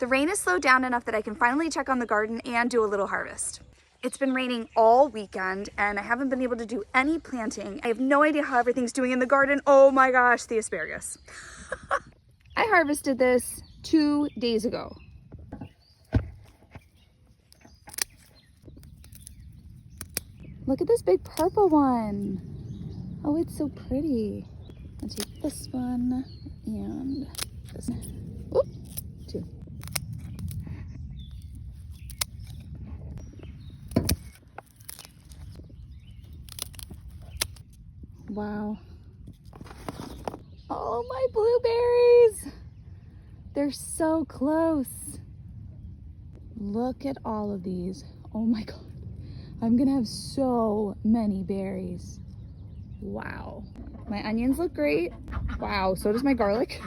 The rain has slowed down enough that I can finally check on the garden and do a little harvest. It's been raining all weekend and I haven't been able to do any planting. I have no idea how everything's doing in the garden. Oh my gosh, the asparagus. I harvested this 2 days ago. Look at this big purple one. Oh, it's so pretty. I'll take this one and this one. Oop, 2. Wow. Oh, my blueberries. They're so close. Look at all of these. Oh my God. I'm gonna have so many berries. Wow. My onions look great. Wow, so does my garlic.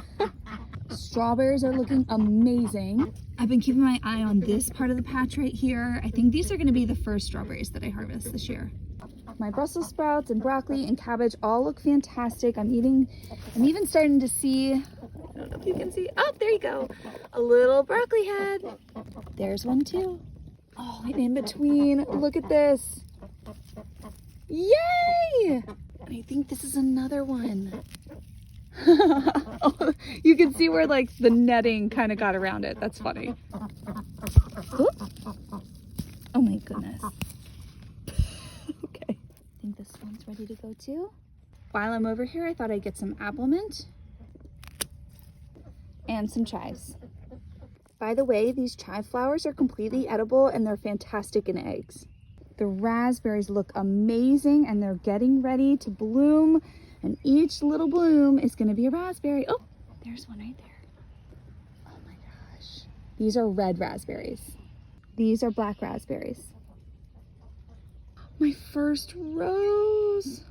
Strawberries are looking amazing. I've been keeping my eye on this part of the patch right here. I think these are gonna be the first strawberries that I harvest this year. My Brussels sprouts and broccoli and cabbage all look fantastic. I'm even starting to see, I don't know if you can see, oh, there you go. A little broccoli head. There's one too. Oh, and in between, look at this. Yay! I think this is another one. Oh, you can see where like the netting kind of got around it. That's funny. Oop. Oh my goodness. Okay. I think this one's ready to go too. While I'm over here, I thought I'd get some apple mint and some chives. By the way, these chive flowers are completely edible and they're fantastic in eggs. The raspberries look amazing and they're getting ready to bloom, and each little bloom is going to be a raspberry. Oh, there's one right there. Oh my gosh. These are red raspberries. These are black raspberries. My first rose.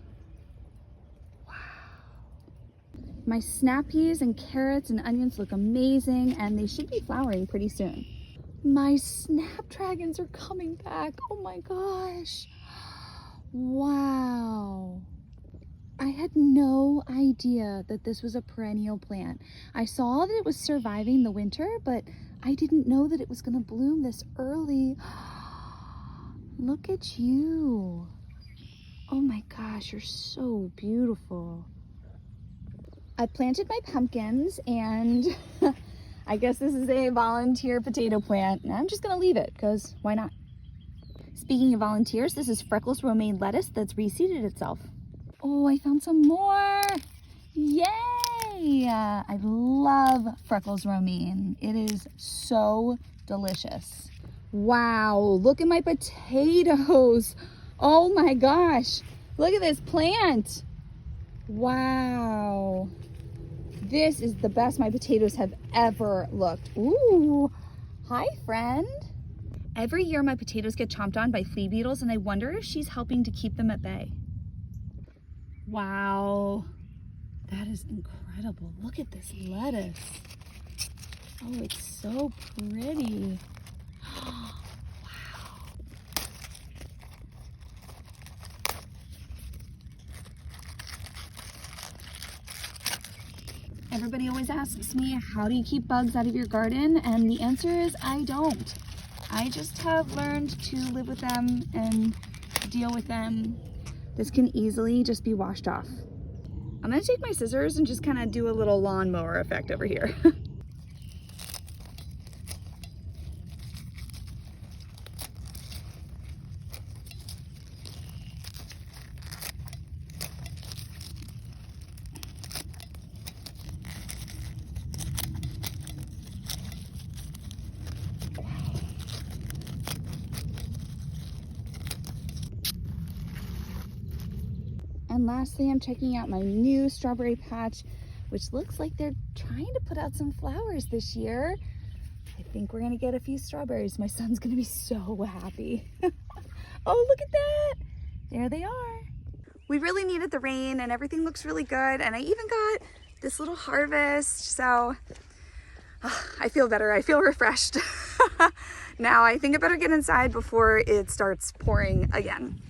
My snap peas and carrots and onions look amazing and they should be flowering pretty soon. My snapdragons are coming back. Oh my gosh. Wow. I had no idea that this was a perennial plant. I saw that it was surviving the winter, but I didn't know that it was going to bloom this early. Look at you. Oh my gosh, you're so beautiful. I planted my pumpkins and I guess this is a volunteer potato plant and I'm just gonna leave it because why not? Speaking of volunteers, this is Freckles romaine lettuce that's reseeded itself. Oh, I found some more. Yay! I love Freckles romaine. It is so delicious. Wow, look at my potatoes. Oh my gosh, look at this plant. Wow. This is the best my potatoes have ever looked. Ooh, hi friend. Every year my potatoes get chomped on by flea beetles and I wonder if she's helping to keep them at bay. Wow, that is incredible. Look at this lettuce. Oh, it's so pretty. Everybody always asks me, how do you keep bugs out of your garden? And the answer is, I don't. I just have learned to live with them and deal with them. This can easily just be washed off. I'm gonna take my scissors and just kind of do a little lawnmower effect over here. And lastly, I'm checking out my new strawberry patch, which looks like they're trying to put out some flowers this year. I think we're gonna get a few strawberries. My son's gonna be so happy. Oh, look at that. There they are. We really needed the rain and everything looks really good. And I even got this little harvest. So I feel better. I feel refreshed. Now I think I better get inside before it starts pouring again.